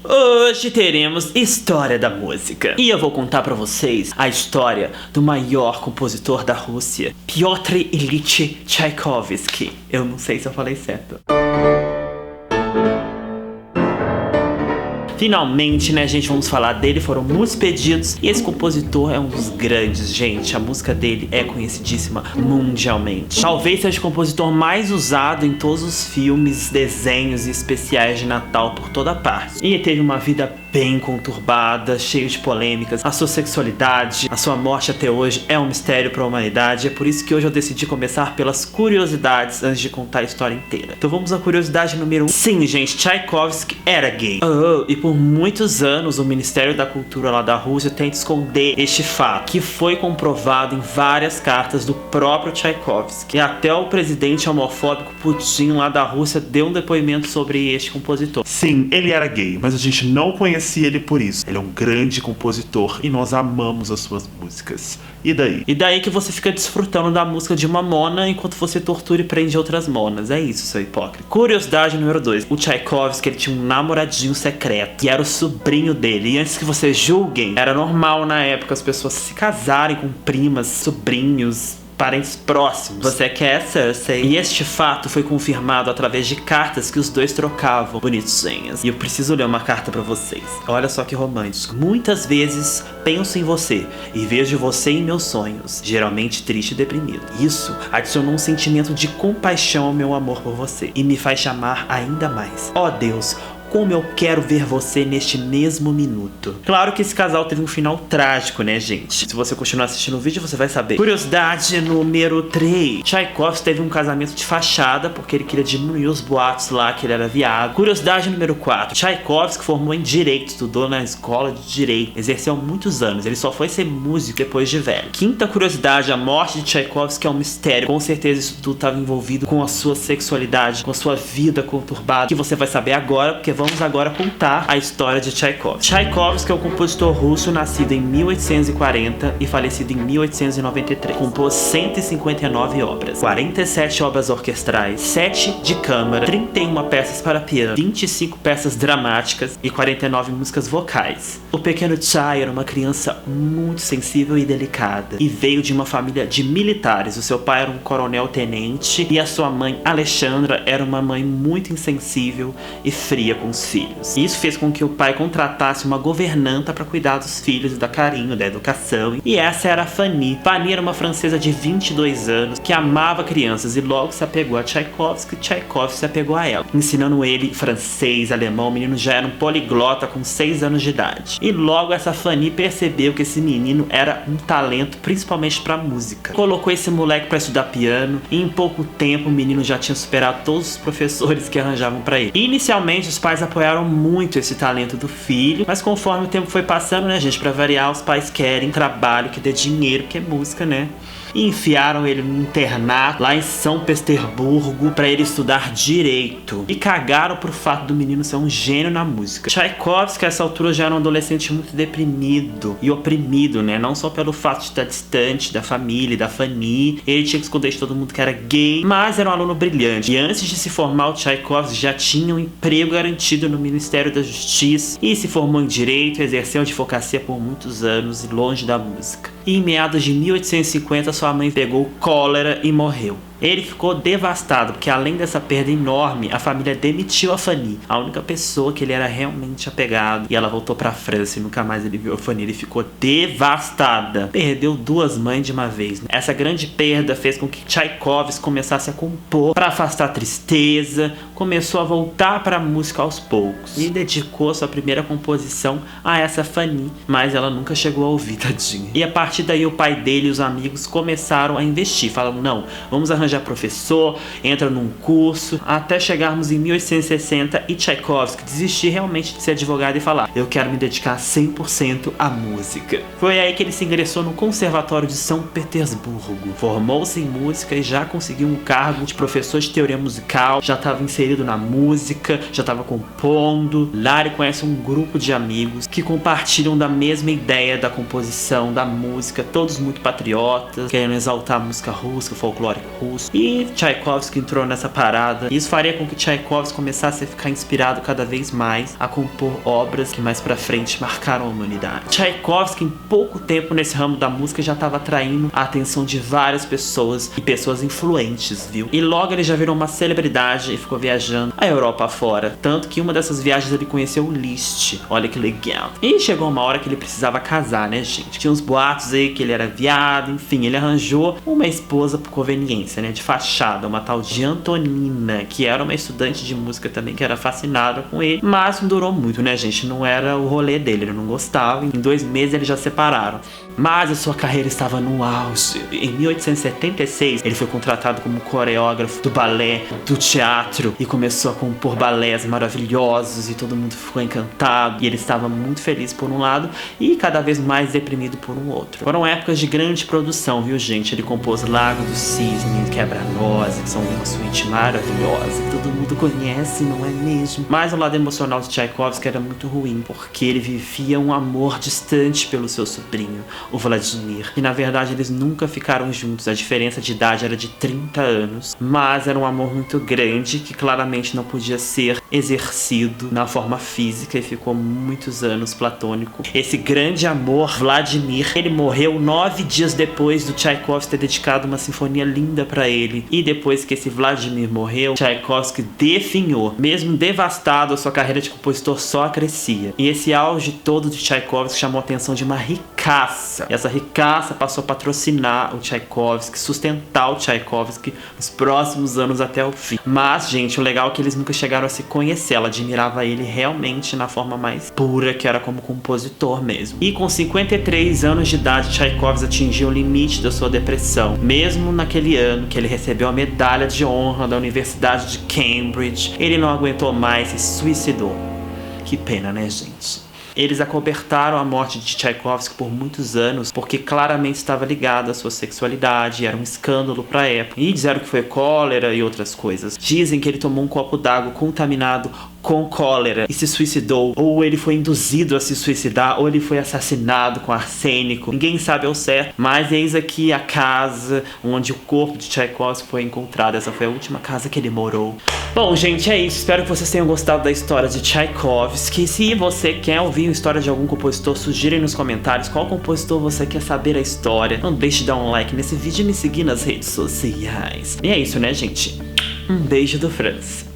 Hoje teremos História da Música. E eu vou contar pra vocês a história do maior compositor da Rússia, Piotr Ilyich Tchaikovsky. Eu não sei se eu falei certo. Finalmente, né, gente, vamos falar dele, foram muitos pedidos. E esse compositor é um dos grandes, gente. A música dele é conhecidíssima mundialmente. Talvez seja o compositor mais usado em todos os filmes, desenhos e especiais de Natal por toda parte. E ele teve uma vida bem conturbada, cheio de polêmicas. A sua sexualidade, a sua morte até hoje é um mistério para a humanidade. É por isso que hoje eu decidi começar pelas curiosidades antes de contar a história inteira. Então vamos à curiosidade número 1. Sim, gente, Tchaikovsky era gay. E por muitos anos o Ministério da Cultura lá da Rússia tenta esconder este fato, que foi comprovado em várias cartas do próprio Tchaikovsky. E até o presidente homofóbico Putin lá da Rússia deu um depoimento sobre este compositor. Sim, ele era gay, mas a gente não conhecia ele por isso. Ele é um grande compositor e nós amamos as suas músicas. E daí? E daí que você fica desfrutando da música de uma mona enquanto você tortura e prende outras monas. É isso, seu hipócrita. Curiosidade número 2. O Tchaikovsky, ele tinha um namoradinho secreto, que era o sobrinho dele. E antes que vocês julguem, era normal na época as pessoas se casarem com primas, sobrinhos, parentes próximos. Você quer, Cersei? E este fato foi confirmado através de cartas que os dois trocavam, bonitinhas. E eu preciso ler uma carta pra vocês. Olha só que romântico. Muitas vezes penso em você e vejo você em meus sonhos, geralmente triste e deprimido. Isso adicionou um sentimento de compaixão ao meu amor por você e me faz chamar ainda mais. Ó Deus, como eu quero ver você neste mesmo minuto. Claro que esse casal teve um final trágico, né, gente? Se você continuar assistindo o vídeo, você vai saber. Curiosidade número 3. Tchaikovsky teve um casamento de fachada, porque ele queria diminuir os boatos lá que ele era viado. Curiosidade número 4. Tchaikovsky formou em Direito, estudou na escola de Direito, exerceu muitos anos. Ele só foi ser músico depois de velho. Quinta curiosidade, a morte de Tchaikovsky é um mistério. Com certeza isso tudo estava envolvido com a sua sexualidade, com a sua vida conturbada, que você vai saber agora, porque vamos agora contar a história de Tchaikovsky. Tchaikovsky é um compositor russo nascido em 1840 e falecido em 1893. Compôs 159 obras, 47 obras orquestrais, 7 de câmara, 31 peças para piano, 25 peças dramáticas e 49 músicas vocais. O pequeno Tchai era uma criança muito sensível e delicada e veio de uma família de militares. O seu pai era um coronel-tenente e a sua mãe, Alexandra, era uma mãe muito insensível e fria com os filhos. Isso fez com que o pai contratasse uma governanta para cuidar dos filhos e dar carinho, da educação. E essa era a Fanny. Fanny era uma francesa de 22 anos que amava crianças e logo se apegou a Tchaikovsky. Tchaikovsky se apegou a ela, ensinando ele francês, alemão. O menino já era um poliglota com 6 anos de idade. E logo essa Fanny percebeu que esse menino era um talento, principalmente para música. Colocou esse moleque para estudar piano e em pouco tempo o menino já tinha superado todos os professores que arranjavam para ele. Inicialmente os pais apoiaram muito esse talento do filho, mas conforme o tempo foi passando, né, gente, pra variar, os pais querem trabalho que dê dinheiro, que é música, né? E enfiaram ele no internato lá em São Petersburgo para ele estudar direito. E cagaram pro fato do menino ser um gênio na música. Tchaikovsky, a essa altura, já era um adolescente muito deprimido e oprimido, né? Não só pelo fato de estar distante da família e da Fanny. Ele tinha que esconder de todo mundo que era gay, mas era um aluno brilhante. E antes de se formar, o Tchaikovsky já tinha um emprego garantido no Ministério da Justiça e se formou em direito, exerceu advocacia por muitos anos e longe da música. E em meados de 1850, sua mãe pegou cólera e morreu. Ele ficou devastado, porque além dessa perda enorme, a família demitiu a Fanny, a única pessoa que ele era realmente apegado. E ela voltou pra França e nunca mais ele viu a Fanny. Ele ficou devastada. Perdeu 2 mães de uma vez, né? Essa grande perda fez com que Tchaikovsky começasse a compor para afastar a tristeza. Começou a voltar para a música aos poucos e dedicou sua primeira composição a essa Fanny, mas ela nunca chegou a ouvir, tadinha. E a partir daí o pai dele e os amigos começaram a investir, falando, não, vamos arranjar professor, entra num curso, até chegarmos em 1860 e Tchaikovsky desistir realmente de ser advogado e falar, eu quero me dedicar 100% à música. Foi aí que ele se ingressou no Conservatório de São Petersburgo, formou-se em música e já conseguiu um cargo de professor de teoria musical, já estava inserido na música, já estava compondo. Lá ele conhece um grupo de amigos que compartilham da mesma ideia da composição, da música, todos muito patriotas, querendo exaltar a música russa, o folclore russo, anos. E Tchaikovsky entrou nessa parada. E isso faria com que Tchaikovsky começasse a ficar inspirado cada vez mais a compor obras que mais pra frente marcaram a humanidade. Tchaikovsky, em pouco tempo nesse ramo da música, já estava atraindo a atenção de várias pessoas e pessoas influentes, viu? E logo ele já virou uma celebridade e ficou viajando a Europa afora. Tanto que uma dessas viagens ele conheceu o Liszt. Olha que legal. E chegou uma hora que ele precisava casar, né, gente? Tinha uns boatos aí que ele era viado, enfim, ele arranjou uma esposa por conveniência, né, de fachada, uma tal de Antonina, que era uma estudante de música também, que era fascinada com ele, mas não durou muito, né, gente? Não era o rolê dele, ele não gostava. Em 2 meses eles já separaram. Mas a sua carreira estava no auge. Em 1876, ele foi contratado como coreógrafo do balé, do teatro, e começou a compor balés maravilhosos e todo mundo ficou encantado. E ele estava muito feliz por um lado e cada vez mais deprimido por um outro. Foram épocas de grande produção, viu, gente? Ele compôs Lago do Cisne, Quebra-Nozes, que são uma suíte maravilhosa que todo mundo conhece, não é mesmo? Mas o lado emocional de Tchaikovsky era muito ruim, porque ele vivia um amor distante pelo seu sobrinho, o Vladimir. E na verdade eles nunca ficaram juntos, a diferença de idade era de 30 anos. Mas era um amor muito grande que claramente não podia ser exercido na forma física e ficou muitos anos platônico. Esse grande amor, Vladimir, ele morreu 9 dias depois do Tchaikovsky ter dedicado uma sinfonia linda pra ele. E depois que esse Vladimir morreu, Tchaikovsky definhou. Mesmo devastado, a sua carreira de compositor só crescia. E esse auge todo de Tchaikovsky chamou a atenção de uma ricaça. E essa ricaça passou a patrocinar o Tchaikovsky, sustentar o Tchaikovsky nos próximos anos até o fim. Mas, gente, o legal é que eles nunca chegaram a se conhecer. Ela admirava ele realmente na forma mais pura, que era como compositor mesmo. E com 53 anos de idade, Tchaikovsky atingiu o limite da sua depressão. Mesmo naquele ano que ele recebeu a medalha de honra da Universidade de Cambridge, ele não aguentou mais e se suicidou. Que pena, né, gente? Eles acobertaram a morte de Tchaikovsky por muitos anos, porque claramente estava ligado à sua sexualidade, era um escândalo pra época. E disseram que foi cólera e outras coisas. Dizem que ele tomou um copo d'água contaminado com cólera e se suicidou, ou ele foi induzido a se suicidar, ou ele foi assassinado com arsênico. Ninguém sabe ao certo, mas eis aqui a casa onde o corpo de Tchaikovsky foi encontrado. Essa foi a última casa que ele morou. Bom, gente, é isso. Espero que vocês tenham gostado da história de Tchaikovsky. Se você quer ouvir a história de algum compositor, sugira aí nos comentários qual compositor você quer saber a história. Não deixe de dar um like nesse vídeo e me seguir nas redes sociais. E é isso, né, gente? Um beijo do Franz.